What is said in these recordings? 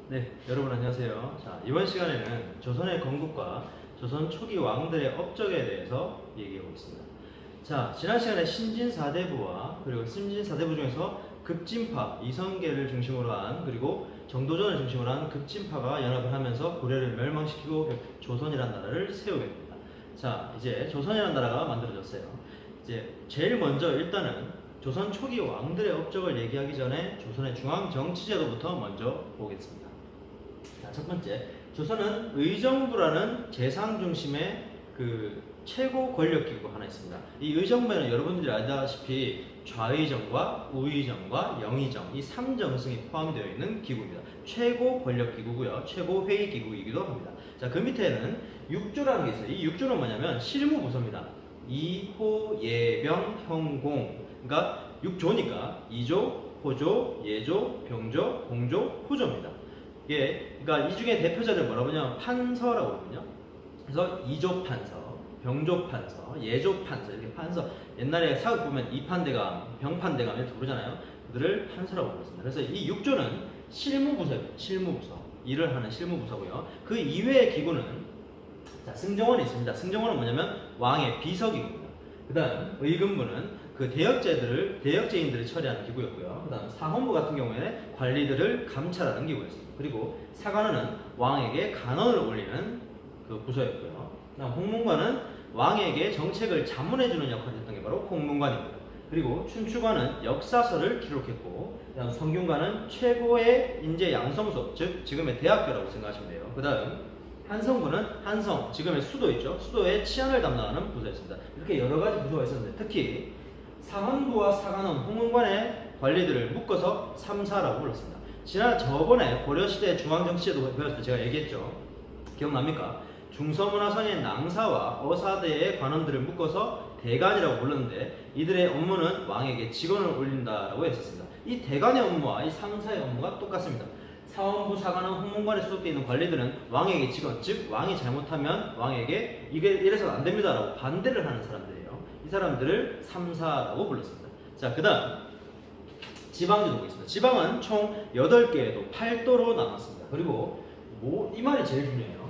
네, 여러분 안녕하세요. 자, 이번 시간에는 조선의 건국과 조선 초기 왕들의 업적에 대해서 얘기해 보겠습니다. 자, 지난 시간에 신진사대부와 그리고 신진사대부 중에서 급진파, 이성계를 중심으로 한 그리고 정도전을 중심으로 한 급진파가 연합을 하면서 고려를 멸망시키고 조선이라는 나라를 세우게 됩니다. 자, 이제 조선이라는 나라가 만들어졌어요. 이제 제일 먼저 일단은 조선 초기 왕들의 업적을 얘기하기 전에 조선의 중앙 정치제도부터 먼저 보겠습니다. 자, 첫 번째, 조선은 의정부라는 재상 중심의 그 최고 권력 기구가 하나 있습니다. 이 의정부에는 여러분들이 알다시피 좌의정과 우의정과 영의정 이 3정승이 포함되어 있는 기구입니다. 최고 권력 기구고요. 최고 회의 기구이기도 합니다. 자, 그 밑에는 육조라는 게 있어요. 이 육조는 뭐냐면 실무부서입니다. 이호, 예병, 형공. 그러니까 육조니까 이조, 호조, 예조, 병조, 공조, 호조입니다. 예, 그러니까 이 중에 대표자를 뭐라고 하냐면 판서라고 하거든요. 그래서 이조 판서, 병조 판서, 예조 판서 이렇게 판서. 옛날에 사극 보면 이판대감, 병판대감 이렇게 부르잖아요. 그들을 판서라고 불렀습니다. 그래서 이 육조는 실무부서입니다. 실무부서. 일을 하는 실무부서고요. 그 이외의 기구는 자, 승정원이 있습니다. 승정원은 뭐냐면 왕의 비서기구입니다. 그 다음 의금부는 그 대역죄인들을 처리하는 기구였고요. 그 다음 사헌부 같은 경우에는 관리들을 감찰하는 기구였습니다. 그리고 사관원은 왕에게 간언을 올리는 그 부서였고요. 그 다음 홍문관은 왕에게 정책을 자문해주는 역할을 했던 게 바로 홍문관입니다. 그리고 춘추관은 역사서를 기록했고, 그 다음 성균관은 최고의 인재 양성소, 즉 지금의 대학교라고 생각하시면 돼요. 그 다음 한성부는 한성, 지금의 수도 있죠. 수도의 치안을 담당하는 부서였습니다. 이렇게 여러 가지 부서가 있었는데 특히 사헌부와 사관원, 홍문관의 관리들을 묶어서 3사라고 불렀습니다. 저번에 고려시대 중앙정치제도 배웠을 때 제가 얘기했죠. 기억납니까? 중서문화선의 낭사와 어사대의 관원들을 묶어서 대관이라고 불렀는데 이들의 업무는 왕에게 직언을 올린다라고 했었습니다. 이 대관의 업무와 이 3사의 업무가 똑같습니다. 사헌부, 사관원, 홍문관에 소속되어 있는 관리들은 왕에게 직언, 즉 왕이 잘못하면 왕에게 이게 이래서는 안 됩니다라고 반대를 하는 사람들이에요. 이 사람들을 3사라고 불렀습니다. 자, 그 다음 지방제도 보겠습니다. 지방은 총 8개에도 8도로 나눴습니다. 그리고 이 말이 제일 중요해요.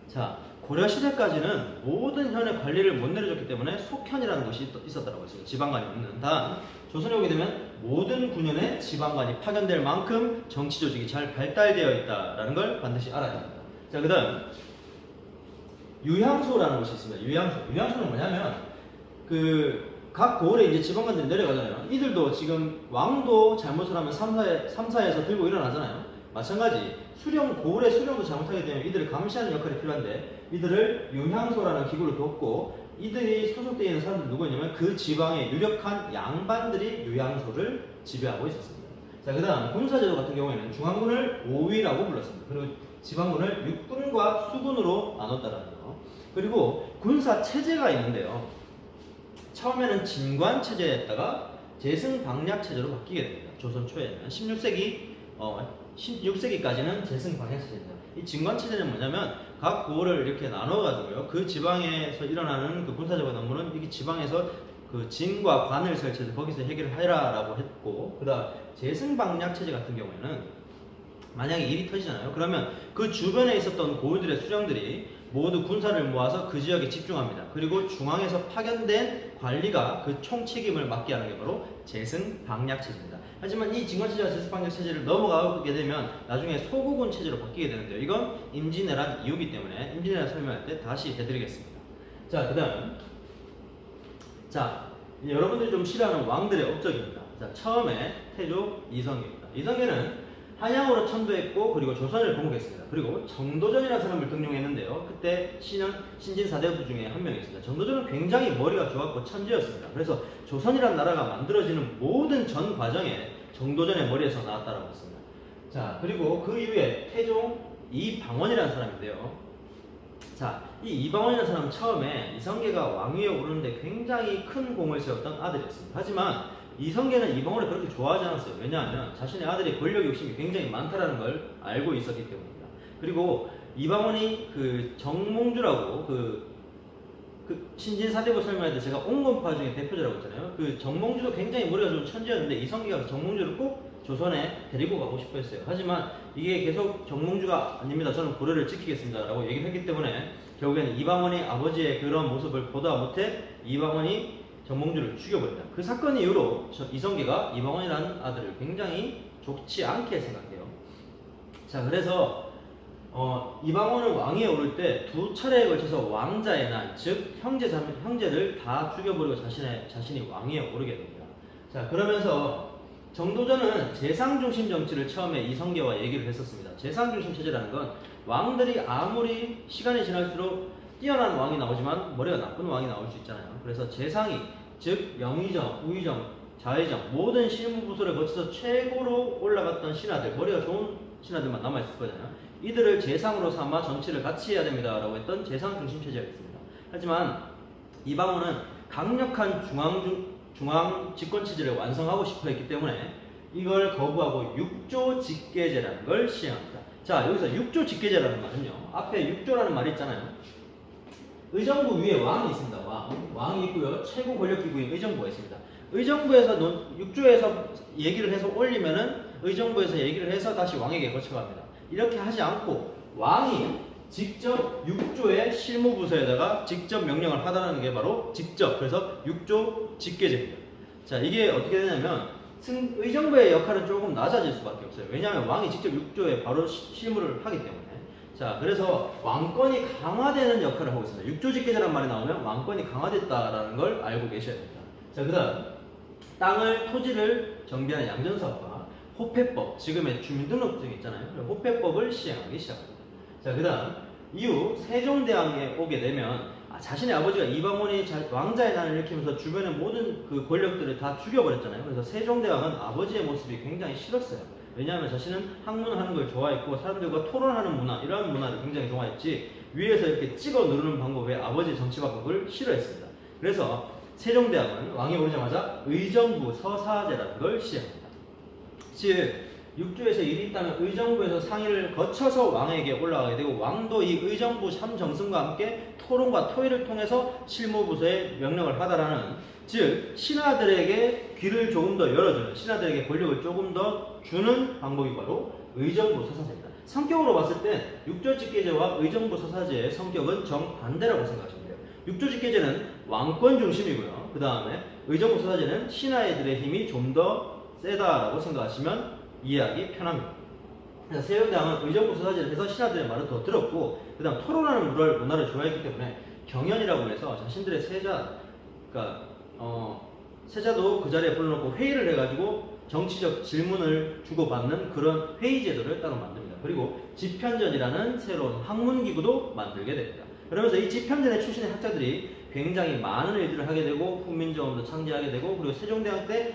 자, 고려시대까지는 모든 현의 관리를 못 내려줬기 때문에 속현이라는 것이 있었다고 했습니다. 지방관이 없는. 다음 조선에 오게 되면 모든 군현에 지방관이 파견될 만큼 정치 조직이 잘 발달되어 있다는 걸 반드시 알아야 합니다. 자, 그 다음 유향소라는 것이 있습니다. 유향소는 뭐냐면 각 고을에 이제 지방관들이 내려가잖아요. 이들도 지금 왕도 잘못을 하면 3사에서 들고 일어나잖아요. 마찬가지 고을의 수령도 잘못하게 되면 이들을 감시하는 역할이 필요한데 이들을 유향소라는 기구를 뒀고 이들이 소속되어 있는 사람들은 누구냐면 그 지방의 유력한 양반들이 유향소를 지배하고 있었습니다. 자, 그 다음 군사제도 같은 경우에는 중앙군을 5위라고 불렀습니다. 그리고 지방군을 육군과 수군으로 나눴다라는 거. 그리고 군사 체제가 있는데요. 처음에는 진관 체제였다가 재승방략 체제로 바뀌게 됩니다. 조선 초에는 16세기까지는 재승방략 체제입니다. 이 진관 체제는 뭐냐면 각 고을을 이렇게 나눠가지고요. 그 지방에서 일어나는 그 군사적인 업무는 이 지방에서 그 진과 관을 설치해서 거기서 해결하라라고 했고, 그다음 재승방략 체제 같은 경우에는 만약에 일이 터지잖아요. 그러면 그 주변에 있었던 고을들의 수령들이 모두 군사를 모아서 그 지역에 집중합니다. 그리고 중앙에서 파견된 관리가 그 총책임을 맡게 하는 게 바로 재승방략 체제입니다. 하지만 이 진관체제와 재승방략 체제를 넘어가게 되면 나중에 소국군 체제로 바뀌게 되는데요. 이건 임진왜란 이후기 때문에 임진왜란 설명할 때 다시 해드리겠습니다. 자, 그 다음 여러분들이 좀 싫어하는 왕들의 업적입니다. 자, 처음에 태조 이성계입니다. 이성계는 한양으로 천도했고 그리고 조선을 건국했습니다. 그리고 정도전이라는 사람을 등용했는데요. 그때 신진사대부 중에 한 명이었습니다. 정도전은 굉장히 머리가 좋았고 천재였습니다. 그래서 조선이라는 나라가 만들어지는 모든 전 과정에 정도전의 머리에서 나왔다고 했습니다. 자, 그리고 그 이후에 태종 이방원이라는 사람인데요. 자, 이 이방원이라는 사람은 처음에 이성계가 왕위에 오르는데 굉장히 큰 공을 세웠던 아들이었습니다. 하지만 이성계는 이방원을 그렇게 좋아하지 않았어요. 왜냐하면 자신의 아들이 권력 욕심이 굉장히 많다는 걸 알고 있었기 때문입니다. 그리고 이방원이 그 정몽주라고 신진사대부 설명할 때 제가 온건파 중에 대표자라고 했잖아요. 그 정몽주도 굉장히 머리가 좋은 천재였는데 이성계가 정몽주를 꼭 조선에 데리고 가고 싶어 했어요. 하지만 이게 계속 정몽주가 아닙니다. 저는 고려를 지키겠습니다. 라고 얘기를 했기 때문에 결국에는 이방원이 아버지의 그런 모습을 보다 못해 이방원이 정몽주를 죽여버립니다. 그 사건 이후로 이성계가 이방원이라는 아들을 굉장히 좋지 않게 생각해요. 자, 그래서 이방원은 왕위에 오를 때 두 차례에 걸쳐서 왕자의 난, 즉 형제를 다 죽여버리고 자신이 왕위에 오르게 됩니다. 자, 그러면서 정도전은 재상중심 정치를 처음에 이성계와 얘기를 했었습니다. 재상중심 체제라는 건 왕들이 아무리 시간이 지날수록 뛰어난 왕이 나오지만 머리가 나쁜 왕이 나올 수 있잖아요. 그래서 재상이, 즉 영의정, 우의정, 좌의정 모든 실무부서를 거쳐서 최고로 올라갔던 신하들, 머리가 좋은 신하들만 남아있을 거잖아요. 이들을 재상으로 삼아 정치를 같이 해야 됩니다 라고 했던 재상중심 체제였습니다. 하지만 이방원은 강력한 중앙 집권 체제를 완성하고 싶어 했기 때문에 이걸 거부하고 육조 직계제라는 걸 시행합니다. 자, 여기서 육조 직계제라는 말은요, 앞에 육조라는 말이 있잖아요. 의정부 위에 왕이 있습니다. 왕이 있고요, 최고 권력기구인 의정부가 있습니다. 의정부에서 육조에서 얘기를 해서 올리면은 의정부에서 얘기를 해서 다시 왕에게 거쳐갑니다. 이렇게 하지 않고 왕이 직접 육조의 실무부서에다가 직접 명령을 하다는 게 바로 그래서 육조 직계제입니다. 자, 이게 어떻게 되냐면 의정부의 역할은 조금 낮아질 수밖에 없어요. 왜냐하면 왕이 직접 육조에 바로 실무를 하기 때문에. 자, 그래서 왕권이 강화되는 역할을 하고 있습니다. 육조 직계제란 말이 나오면 왕권이 강화됐다라는 걸 알고 계셔야 됩니다. 자, 그 다음 토지를 정비하는 양전사업과 호패법, 지금의 주민등록증 있잖아요. 호패법을 시행하기 시작합니다. 자, 그 다음 이후 세종대왕에 오게 되면 자신의 아버지가 이방원이 왕자의 난을 일으키면서 주변의 모든 그 권력들을 다 죽여버렸잖아요. 그래서 세종대왕은 아버지의 모습이 굉장히 싫었어요. 왜냐하면 자신은 학문하는 걸 좋아했고 사람들과 토론하는 문화, 이러한 문화를 굉장히 좋아했지 위에서 이렇게 찍어 누르는 방법에 아버지의 정치방법을 싫어했습니다. 그래서 세종대왕은 왕이 오자마자 의정부 서사제라는 걸 시행합니다. 즉 육조에서 일이 있다면 의정부에서 상의를 거쳐서 왕에게 올라가게 되고 왕도 이 의정부 삼정승과 함께 토론과 토의를 통해서 실무부서에 명령을 하다라는, 즉 신하들에게 귀를 조금 더 열어주는, 신하들에게 권력을 조금 더 주는 방법이 바로 의정부 서사제입니다. 성격으로 봤을 때 육조직계제와 의정부 서사제의 성격은 정반대라고 생각하시면 돼요. 육조직계제는 왕권 중심이고요. 그 다음에 의정부 서사제는 신하들의 힘이 좀 더 세다라고 생각하시면 이해하기 편합니다. 그래서 세종대왕은 의정부 서사제를 해서 신하들의 말을 더 들었고, 그 다음 토론하는 문화를 좋아했기 때문에 경연이라고 해서 자신들의 세자도 그 자리에 불러놓고 회의를 해가지고 정치적 질문을 주고받는 그런 회의 제도를 따로 만듭니다. 그리고 집현전이라는 새로운 학문기구도 만들게 됩니다. 그러면서 이 집현전의 출신의 학자들이 굉장히 많은 일들을 하게 되고 훈민정음도 창제하게 되고, 그리고 세종대왕 때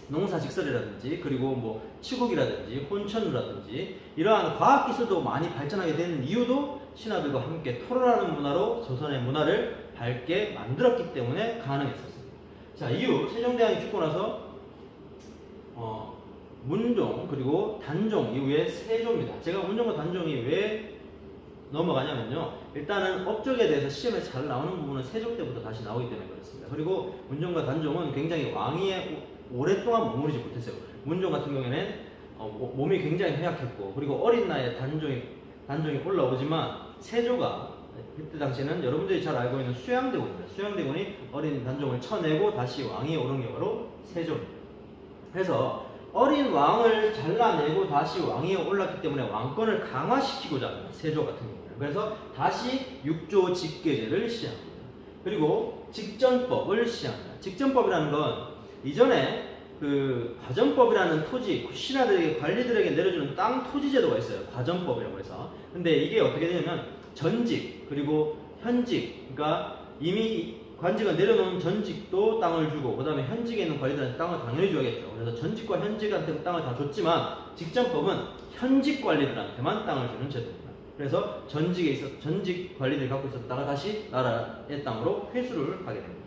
농사직설이라든지 그리고 뭐 치국이라든지 혼천이라든지 이러한 과학기술도 많이 발전하게 되는 이유도 신하들과 함께 토론하는 문화로 조선의 문화를 밝게 만들었기 때문에 가능했었습니다. 자, 이후 세종대왕이 죽고 나서 문종 그리고 단종 이후에 세조입니다. 제가 문종과 단종이 왜 넘어가냐면요, 일단은 업적에 대해서 시험에 잘 나오는 부분은 세종 때부터 다시 나오기 때문에 그렇습니다. 그리고 문종과 단종은 굉장히 왕위에 오랫동안 머무르지 못했어요. 문종 같은 경우에는 몸이 굉장히 허약했고, 그리고 어린 나이에 단종이 올라오지만 세조가 그때 당시에는 여러분들이 잘 알고 있는 수양대군입니다. 수양대군이 어린 단종을 쳐내고 다시 왕위에 오른 게 바로 세조입니다. 그래서 어린 왕을 잘라내고 다시 왕위에 올랐기 때문에 왕권을 강화시키고자 합니다. 세조 같은 경우는. 그래서 다시 육조 직계제를 시행합니다. 그리고 직전법을 시행합니다. 직전법이라는 건 이전에 그 과전법이라는 토지, 신하들에게 관리들에게 내려주는 땅 토지 제도가 있어요. 과전법이라고 해서. 근데 이게 어떻게 되냐면 전직 그리고 현직, 그러니까 이미 관직을 내려놓은 전직도 땅을 주고, 그 다음에 현직에 있는 관리들한테 땅을 당연히 줘야겠죠. 그래서 전직과 현직한테 땅을 다 줬지만 직전법은 현직 관리들한테만 땅을 주는 제도입니다. 그래서 전직 관리들이 갖고 있었던 땅을 다시 나라의 땅으로 회수를 하게 됩니다.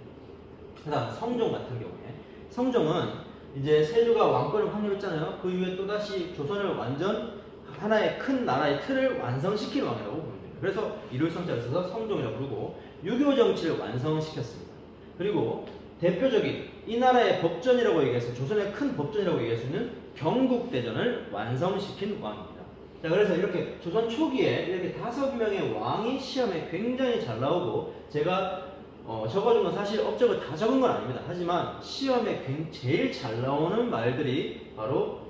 그 다음 성종 같은 경우에, 성종은 이제 세조가 왕권을 확립했잖아요. 그 이후에 또다시 조선을 완전 하나의 큰 나라의 틀을 완성시키는 왕이라고 봅니다. 그래서 일월성자를 써서 성종이라고 부르고 유교 정치를 완성시켰습니다. 그리고 대표적인 이 나라의 법전이라고 얘기해서 조선의 큰 법전이라고 얘기할 수 있는 경국대전을 완성시킨 왕입니다. 자, 그래서 이렇게 조선 초기에 이렇게 5명의 왕이 시험에 굉장히 잘 나오고, 제가 적어준 건 사실 업적을 다 적은 건 아닙니다. 하지만 시험에 제일 잘 나오는 말들이 바로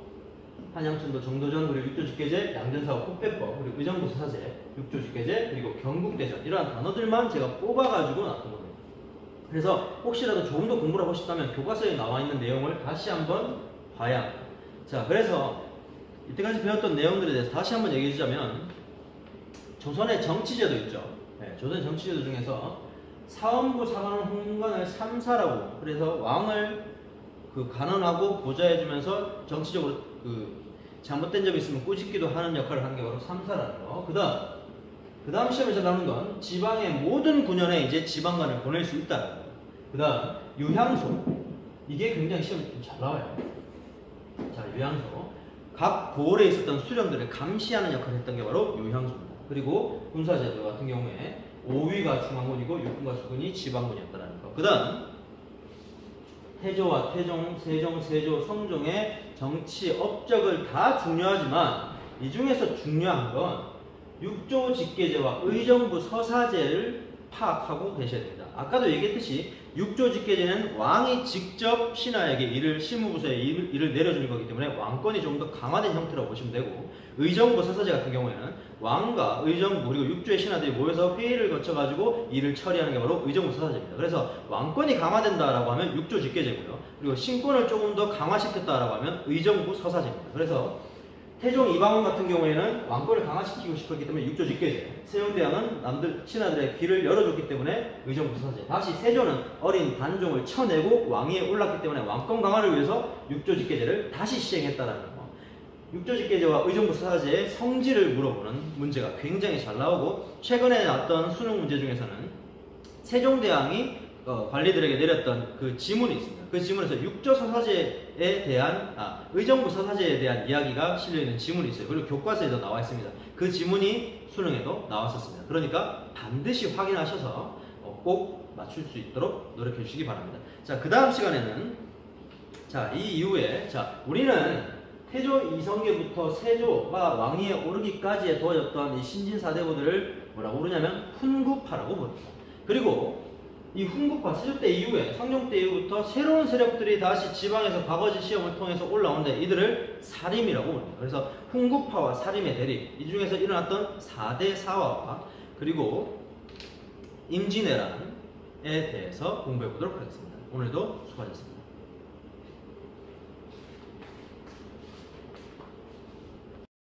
한양천도 정도전, 그리고 육조직계제, 양전사와 폭배법, 그리고 의정부사제, 육조직계제, 그리고 경국대전, 이러한 단어들만 제가 뽑아가지고 놨던 겁니다. 그래서 혹시라도 조금 더 공부를 하고 싶다면 교과서에 나와 있는 내용을 다시 한번 봐야 합니다. 자, 그래서 이때까지 배웠던 내용들에 대해서 다시 한번 얘기해 주자면, 조선의 정치제도 있죠. 네, 조선의 정치제도 중에서 사원부, 사관원, 홍관을 3사라고, 그래서 왕을 간언하고 보좌해주면서 정치적으로 잘못된 점이 있으면 꾸짖기도 하는 역할을 하는 게 바로 3사라는 거. 그 다음 시험에서 나오는 건 지방의 모든 군현에 이제 지방관을 보낼 수 있다는 거. 그 다음 유향소. 이게 굉장히 시험에 좀 잘 나와요. 자, 유향소. 각 고을에 있었던 수령들을 감시하는 역할을 했던 게 바로 유향소입니다. 그리고 군사제도 같은 경우에 5위가 중앙군이고 6군과 수군이 지방군이었다는 거. 그 다음 태조와 태종, 세종, 세조, 성종의 정치 업적을 다 중요하지만 이 중에서 중요한 건 육조직계제와 의정부 서사제를 파악하고 계셔야 됩니다. 아까도 얘기했듯이 육조직계제는 왕이 직접 신하에게 일을, 시무부서에 일을 내려주는 거기 때문에 왕권이 조금 더 강화된 형태라고 보시면 되고, 의정부 서사제 같은 경우에는 왕과 의정부 그리고 육조의 신하들이 모여서 회의를 거쳐가지고 일을 처리하는 게 바로 의정부 서사제입니다. 그래서 왕권이 강화된다라고 하면 육조직계제고요. 그리고 신권을 조금 더 강화시켰다라고 하면 의정부 서사제입니다. 그래서 태종 이방원 같은 경우에는 왕권을 강화시키고 싶었기 때문에 육조직계제, 세종대왕은 남들 신하들의 길을 열어줬기 때문에 의정부 서사제, 다시 세조는 어린 단종을 쳐내고 왕위에 올랐기 때문에 왕권 강화를 위해서 육조직계제를 다시 시행했다라는 거. 육조직계제와 의정부 서사제의 성질을 물어보는 문제가 굉장히 잘 나오고, 최근에 나왔던 수능 문제 중에서는 세종대왕이 관리들에게 내렸던 그 지문이 있습니다. 그 지문에서 육조서사제에 대한, 의정부 서사제에 대한 이야기가 실려있는 지문이 있어요. 그리고 교과서에도 나와 있습니다. 그 지문이 수능에도 나왔었습니다. 그러니까 반드시 확인하셔서 꼭 맞출 수 있도록 노력해 주시기 바랍니다. 자, 그 다음 시간에는, 자, 이 이후에, 자, 우리는 태조 이성계부터 세조가 왕위에 오르기까지에 도와줬던 이 신진사대부들을 뭐라고 부르냐면 훈구파라고 부릅니다. 그리고 이 훈구파, 세조 때 이후에, 성종 때 이후부터 새로운 세력들이 다시 지방에서 과거지 시험을 통해서 올라오는데 이들을 사림이라고 부릅니다. 그래서 훈구파와 사림의 대립, 이 중에서 일어났던 4대 사화와 그리고 임진왜란에 대해서 공부해 보도록 하겠습니다. 오늘도 수고하셨습니다.